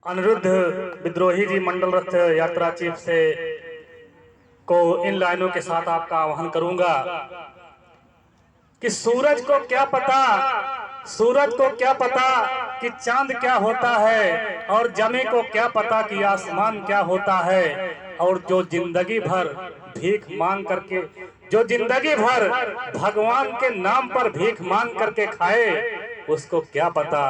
अनिरुद्ध विद्रोही जी मंडल रथ यात्रा चीफ से को इन लाइनों के साथ आपका आह्वान करूंगा कि सूरज को क्या पता कि चांद क्या होता है, और जमी को क्या पता कि आसमान क्या होता है। और जो जिंदगी भर भगवान के नाम पर भीख मांग करके खाए, उसको क्या पता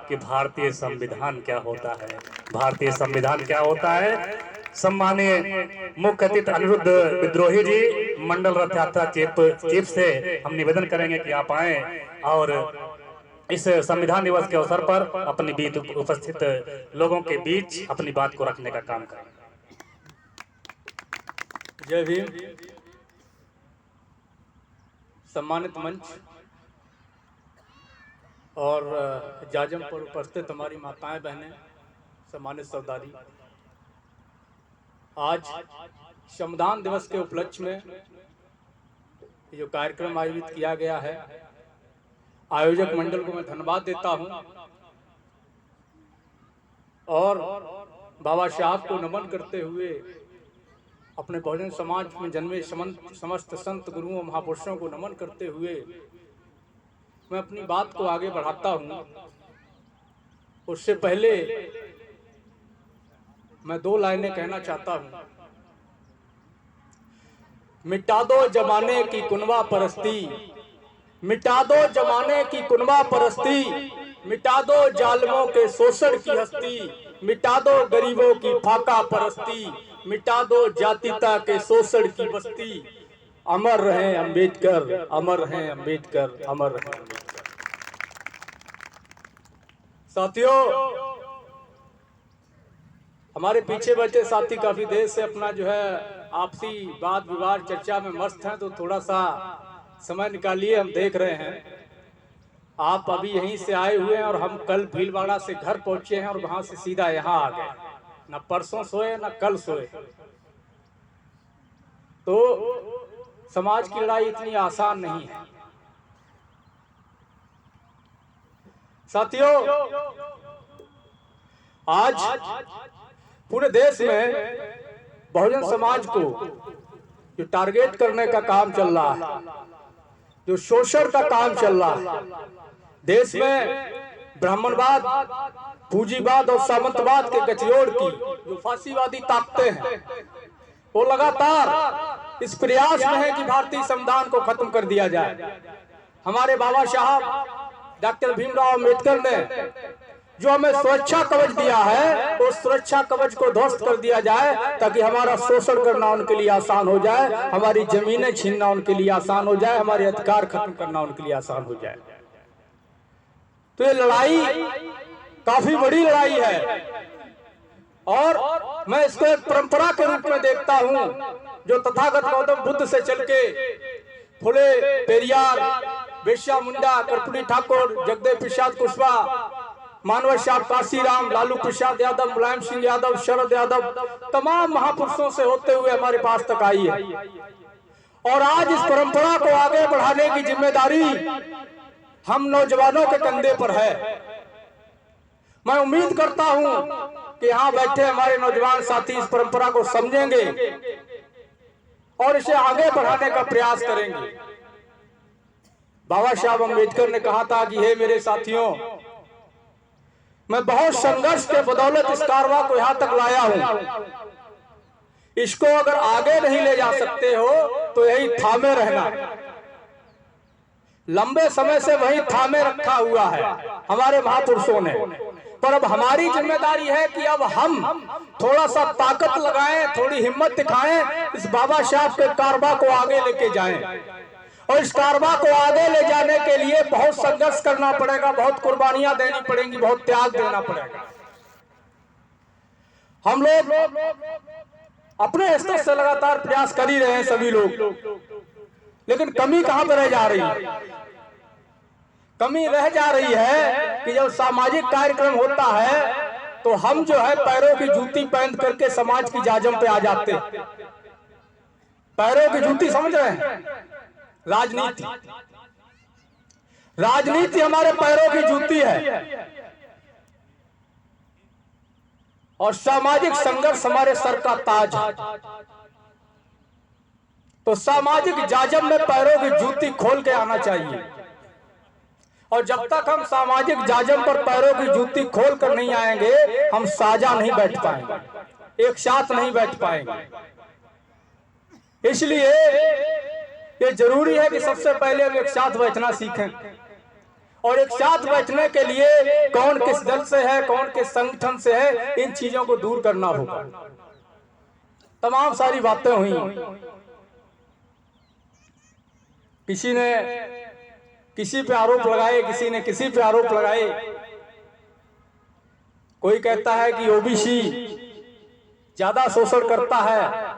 कि भारतीय संविधान क्या होता है। भारतीय संविधान क्या होता है। सम्मानीय मुख्य अतिथि अनिरुद्ध विद्रोही जी मंडल रथ यात्रा चीफ से हम निवेदन करेंगे कि आप आए और इस संविधान दिवस के अवसर पर अपनी बीच उपस्थित लोगों के बीच अपनी बात को रखने का काम करें। जय भीम। सम्मानित मंच और जाजम पर उपस्थित हमारी माताएं बहनें, सम्मानित सरदारी, आज संविधान दिवस के उपलक्ष्य में जो कार्यक्रम आयोजित किया गया है, आयोजक मंडल को मैं धन्यवाद देता हूं और बाबा साहब को नमन करते हुए अपने बहुजन समाज में जन्मे समस्त संत गुरुओं महापुरुषों को नमन करते हुए मैं अपनी बात को आगे बढ़ाता हूं। उससे पहले मैं दो लाइनें कहना चाहता हूं। मिटा दो जमाने की कुनवा परस्ती, मिटा दो जमाने की कुनवा परस्ती, मिटा दो जालिमों के शोषण की हस्ती, मिटा दो गरीबों की फाका परस्ती, मिटा दो जातिता के शोषण की बस्ती। अमर रहे अंबेडकर, अमर रहे अंबेडकर, अमर रहे अंबेडकर। साथियों, हमारे पीछे बैठे साथी काफी देर से अपना जो है आपसी वाद विवाद चर्चा में मस्त हैं, तो थोड़ा सा समय निकालिए। हम देख रहे हैं आप अभी यहीं से आए हुए हैं और हम कल भीलवाड़ा से घर पहुंचे हैं और वहां से सीधा यहाँ आ गए। न परसों सोए न कल सोए। तो समाज की लड़ाई इतनी आसान नहीं है साथियों। आज पूरे देश में बहुजन समाज को जो टारगेट करने का काम चल रहा है, जो शोषण का काम चल रहा है, देश में ब्राह्मणवाद, पूंजीवाद और सामंतवाद के गठजोड़ की जो फांसीवादी ताकतें हैं, वो लगातार इस प्रयास में है कि भारतीय संविधान को खत्म कर दिया जाए। हमारे बाबा साहब डॉक्टर भीमराव अम्बेडकर ने जो हमें सुरक्षा कवच दिया है, उस सुरक्षा कवच को ध्वस्त कर दिया जाए ताकि हमारा शोषण करना उनके लिए आसान हो जाए, हमारी जमीनें छीनना उनके लिए आसान हो जाए, हमारे अधिकार खत्म करना उनके लिए आसान हो जाए। तो ये लड़ाई काफी बड़ी लड़ाई है और मैं इसको एक परंपरा के रूप में देखता हूं, जो तथागत गौतम बुद्ध से चल के फुले, पेरियार, बिरसा मुंडा, कर्पूरी ठाकुर, जगदेव प्रसाद कुशवाहा, मानव साहब, काशीराम, लालू प्रसाद यादव, मुलायम सिंह यादव, शरद यादव, तमाम महापुरुषों से होते हुए हमारे पास तक आई है। और आज इस परंपरा को आगे बढ़ाने की जिम्मेदारी हम नौजवानों के कंधे पर है। मैं उम्मीद करता हूं कि यहां बैठे हमारे नौजवान साथी इस परंपरा को समझेंगे और इसे आगे बढ़ाने का प्रयास करेंगे। बाबा साहब अम्बेडकर ने कहा था कि हे मेरे साथियों, मैं बहुत संघर्ष के बदौलत इस कारवां को यहां तक लाया हूं। इसको अगर आगे नहीं ले जा सकते हो तो यही थामे रहना। लंबे समय से वही थामे रखा हुआ है हमारे महापुरुषों ने, पर अब हमारी जिम्मेदारी है कि अब हम थोड़ा सा ताकत लगाएं, थोड़ी हिम्मत दिखाएं, इस बाबा साहब के कारवां को आगे लेके जाएं। और इस कारवां को आगे ले जाने के लिए बहुत संघर्ष करना पड़ेगा, बहुत कुर्बानियां देनी पड़ेंगी, बहुत त्याग देना पड़ेगा। हम लोग अपने स्तर से लगातार प्रयास कर ही रहे हैं सभी लोग, लेकिन कमी कहां पर रह जा रही है? कमी रह जा रही है कि जब सामाजिक कार्यक्रम होता है तो हम जो है पैरों की जूती पहन करके समाज की जाजम पे आ जाते हैं। पैरों की जूती समझ रहे हैं? राजनीति, राजनीति हमारे पैरों की जूती है। और सामाजिक संघर्ष हमारे सर का ताज है। तो सामाजिक जाजम में पैरों की जूती खोल के आना चाहिए, और जब तक हम सामाजिक जाजम पर पैरों की जूती खोल कर नहीं आएंगे, हम साजा नहीं बैठ पाएंगे, एक साथ नहीं बैठ पाएंगे। इसलिए ये जरूरी है कि सबसे पहले हम एक साथ बैठना सीखें, और एक साथ बैठने के लिए कौन किस दल से है, कौन किस संगठन से है, इन चीजों को दूर करना होगा। तमाम सारी बातें हुई, किसी ने किसी पे आरोप लगाए, किसी ने किसी पे आरोप लगाए। कोई कहता है कि ओबीसी ज्यादा शोषण करता है,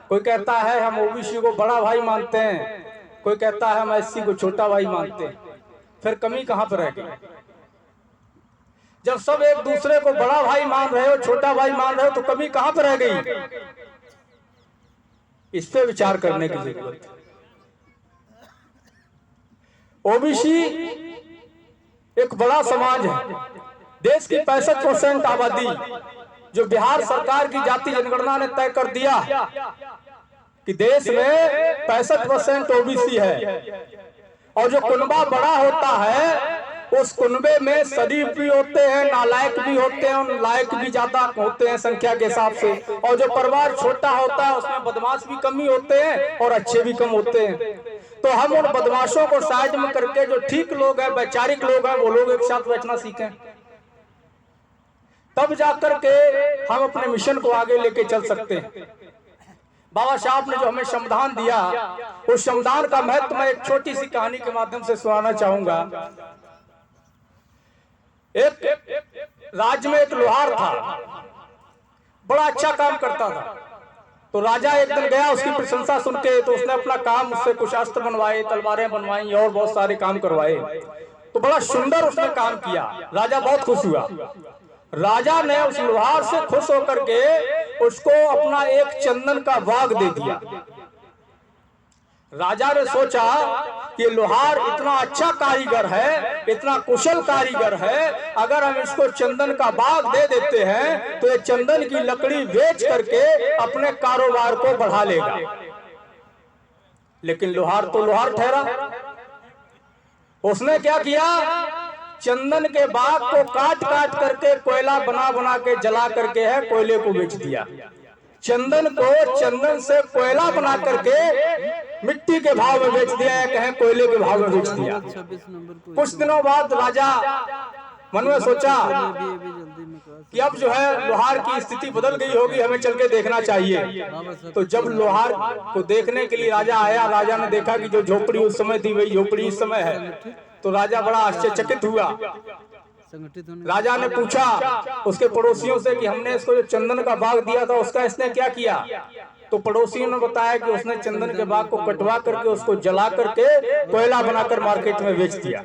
कोई कहता है हम ओबीसी को बड़ा भाई मानते हैं, कोई कहता है हम एससी को छोटा भाई मानते हैं। फिर कमी कहां पर रह गई? जब सब एक दूसरे को बड़ा भाई मान रहे हो, छोटा भाई मान रहे हो, तो कमी कहां पर रह गई? इस पे विचार करने की जरूरत है। ओबीसी एक बड़ा समाज है। देश की 65% आबादी, जो बिहार सरकार की जाति जनगणना ने तय कर दिया कि देश में 65% ओबीसी है, और जो कुनबा बड़ा होता है उस कुनबे में शरीफ भी होते हैं, नालायक भी होते हैं, और लायक भी ज्यादा होते हैं संख्या के हिसाब से, और जो परिवार छोटा होता है उसमें बदमाश भी कम ही होते हैं और अच्छे भी कम होते हैं। तो हम उन बदमाशों को साइड में करके जो ठीक लोग हैं, वैचारिक लोग हैं, वो लोग एक साथ बैठना सीखें, तब जाकर के हम अपने मिशन को आगे लेके चल सकते हैं। बाबा साहब ने जो हमें संविधान दिया, उस संविधान का महत्व मैं एक छोटी सी कहानी के माध्यम से सुनाना चाहूंगा। एक राज्य में एक लोहार था, बड़ा अच्छा काम करता था। तो राजा एक दिन गया उसकी प्रशंसा सुन के, तो उसने अपना काम, उससे कुछ अस्त्र बनवाए, तलवारें बनवाई और बहुत सारे काम करवाए। तो बड़ा सुंदर उसने काम किया, राजा बहुत खुश हुआ। राजा ने उस लोहार से खुश होकर के उसको अपना एक चंदन का बाग दे दिया। राजा ने सोचा कि लोहार इतना अच्छा कारीगर है, इतना कुशल कारीगर है, अगर हम इसको चंदन का बाग दे देते हैं तो ये चंदन की लकड़ी बेच करके अपने कारोबार को बढ़ा लेगा। लेकिन लोहार तो लोहार ठहरा। उसने क्या किया? चंदन के बाग को काट काट करके कोयला बना बना के जला करके है कोयले को बेच दिया। चंदन को चंदन से कोयला बना करके मिट्टी के भाव में बेच दिया, या कहें कोयले के भाव में बेच दिया। कुछ दिनों बाद राजा मन में सोचा कि अब जो है लोहार की स्थिति बदल गई होगी, हमें चल के देखना चाहिए। तो जब लोहार को देखने के लिए राजा आया, राजा ने देखा कि जो झोपड़ी उस समय थी वही झोपड़ी इस समय है। तो राजा बड़ा आश्चर्यचकित हुआ। राजा ने पूछा उसके पड़ोसियों से कि हमने इसको जो चंदन का बाग दिया था उसका इसने क्या किया? तो पड़ोसियों ने बताया कि उसने चंदन के बाग को कटवा करके उसको जला करके कोयला बनाकर मार्केट में बेच दिया।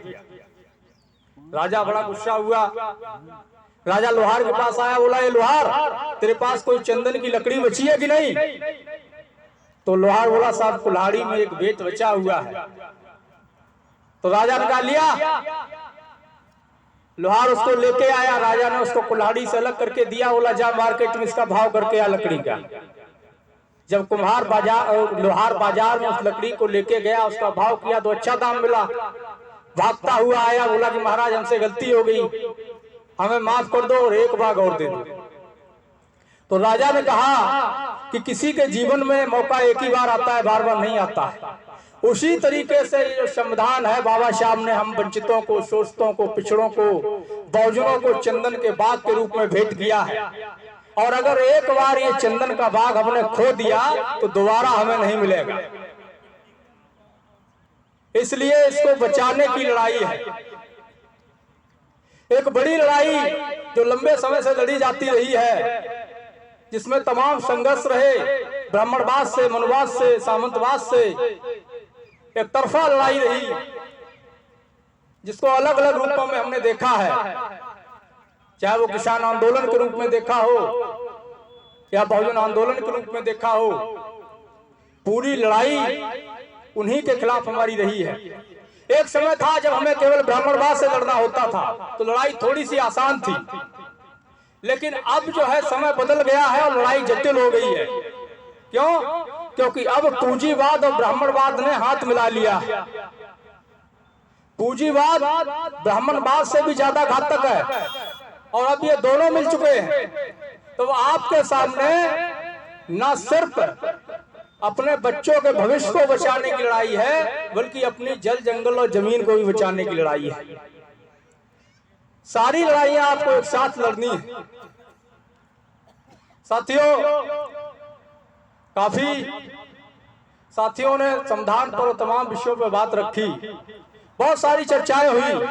राजा बड़ा गुस्सा हुआ। राजा लोहार के पास आया, बोला ये लोहार, तेरे पास कोई चंदन की लकड़ी बची है कि नहीं? तो लोहार बोला साहब कुल्हाड़ी में एक बेट बचा हुआ है। तो राजा ने कहा लिया। लोहार उसको लेके आया, राजा ने उसको कुल्हाड़ी से अलग करके दिया, बोला जा मार्केट में इसका भाव करके आ लकड़ी का। जब लोहार बाजार में उस लकड़ी को लेके गया, उसका भाव किया तो अच्छा दाम मिला। भागता हुआ आया, बोला कि महाराज हमसे गलती हो गई, हमें माफ कर दो और एक बाग और दे दो। तो राजा ने कहा कि किसी के जीवन में मौका एक ही बार आता है, बार बार नहीं आता है। उसी तरीके से जो संविधान है, बाबा साहब ने हम वंचितों को, शोषितों को, पिछड़ों को, बहुजनों को चंदन के बाग के रूप में भेंट किया है। और अगर एक बार ये चंदन का बाग हमने खो दिया तो दोबारा हमें नहीं मिलेगा। इसलिए इसको बचाने की लड़ाई है, एक बड़ी लड़ाई जो लंबे समय से लड़ी जाती रही है, जिसमें तमाम संघर्ष रहे, ब्राह्मणवाद से, मनुवाद से, सामंतवाद से, एक तरफा लड़ाई रही, जिसको अलग अलग रूपों में हमने देखा है, चाहे वो किसान आंदोलन के रूप में देखा हो या बहुजन आंदोलन के रूप में देखा हो। पूरी लड़ाई उन्हीं के खिलाफ हमारी रही है। एक समय था जब हमें केवल ब्राह्मणवाद से लड़ना होता था, तो लड़ाई थोड़ी सी आसान थी। लेकिन अब जो है समय बदल गया है और लड़ाई जटिल हो गई है। क्यों? क्योंकि अब पूंजीवाद और ब्राह्मणवाद ने हाथ मिला लिया। पूंजीवाद ब्राह्मणवाद से भी ज्यादा घातक है और अब ये दोनों मिल चुके हैं। तो आपके सामने न सिर्फ अपने बच्चों के भविष्य को बचाने की लड़ाई है, बल्कि अपनी जल जंगल और जमीन को भी बचाने की लड़ाई है। सारी लड़ाइयां आपको एक साथ लड़नी है। साथियों, काफी साथियों ने संविधान पर तमाम विषयों पर बात रखी, बहुत सारी चर्चाएं हुई,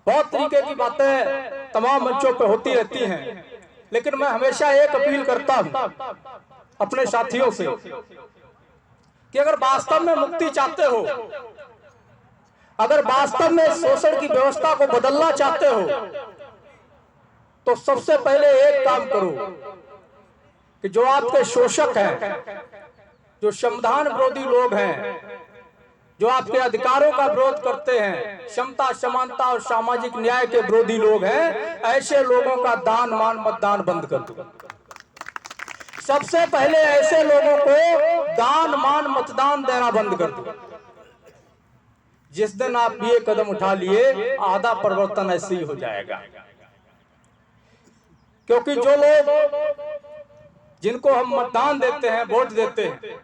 बहुत तरीके की बातें तमाम मंचों पर होती रहती हैं। लेकिन मैं हमेशा एक अपील करता हूं अपने साथियों से कि अगर वास्तव में मुक्ति चाहते हो, अगर वास्तव में शोषण की व्यवस्था को बदलना चाहते हो, तो सबसे पहले एक काम करो कि जो आपके शोषक हैं, जो संविधान विरोधी लोग हैं, जो आपके अधिकारों का विरोध करते हैं, समता, समानता और सामाजिक न्याय के विरोधी लोग हैं, ऐसे लोगों का दान मान मतदान बंद कर दो। सबसे पहले ऐसे लोगों को दान मान मतदान देना बंद कर दो। जिस दिन आप ये कदम उठा लिए, आधा परिवर्तन ऐसे ही हो जाएगा। क्योंकि जो लोग जिनको हम मतदान देते हैं, वोट देते हैं,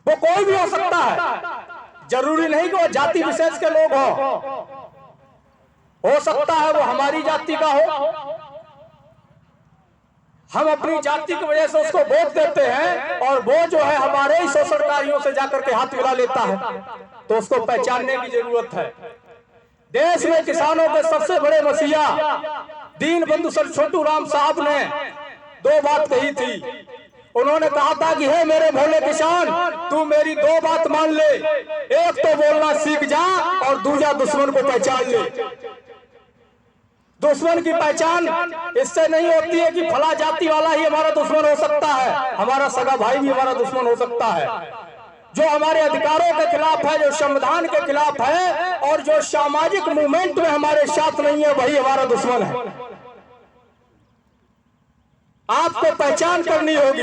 वो कोई भी हो सकता है। जरूरी नहीं कि वो जाति विशेष के लोग हो सकता है वो हमारी जाति का हो। हम अपनी जाति की वजह से उसको वोट देते हैं और वो जो है हमारे ही शोषणकारियों से जाकर के हाथ मिला लेता है, तो उसको पहचानने की जरूरत है। देश में किसानों के सबसे बड़े मसीहा दीन बंधु सर छोटू राम साहब ने दो बात कही थी। उन्होंने कहा था कि हे मेरे भोले किसान, तू मेरी दो बात मान ले, एक तो बोलना सीख जा और दूसरा दुश्मन को पहचान ले। दुश्मन की पहचान इससे नहीं होती है कि फला जाति वाला ही हमारा दुश्मन हो सकता है, हमारा सगा भाई भी हमारा दुश्मन हो सकता है। जो हमारे अधिकारों के खिलाफ है, जो संविधान के खिलाफ है और जो सामाजिक मूवमेंट में हमारे साथ नहीं है, वही हमारा दुश्मन है। आपको पहचान करनी होगी।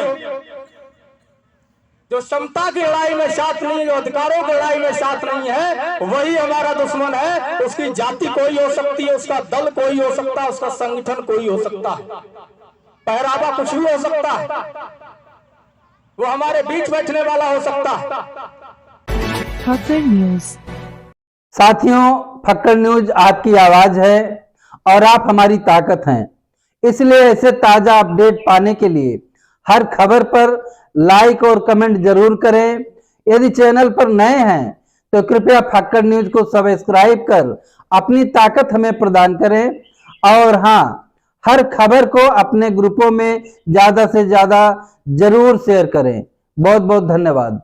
जो समता की लड़ाई में साथ नहीं है, जो अधिकारों की लड़ाई में साथ नहीं है, वही हमारा दुश्मन है। उसकी जाति कोई हो सकती है, उसका दल कोई हो सकता है, उसका संगठन कोई हो सकता है, पहरावा कुछ भी हो सकता है, वो हमारे बीच बैठने वाला हो सकता है। फक्कर न्यूज। साथियों, फक्कर न्यूज आपकी आवाज है और आप हमारी ताकत हैं। इसलिए ऐसे ताजा अपडेट पाने के लिए हर खबर पर लाइक और कमेंट जरूर करें। यदि चैनल पर नए हैं तो कृपया फक्कर न्यूज को सब्सक्राइब कर अपनी ताकत हमें प्रदान करें। और हाँ, हर खबर को अपने ग्रुपों में ज्यादा से ज्यादा जरूर शेयर करें। बहुत बहुत धन्यवाद।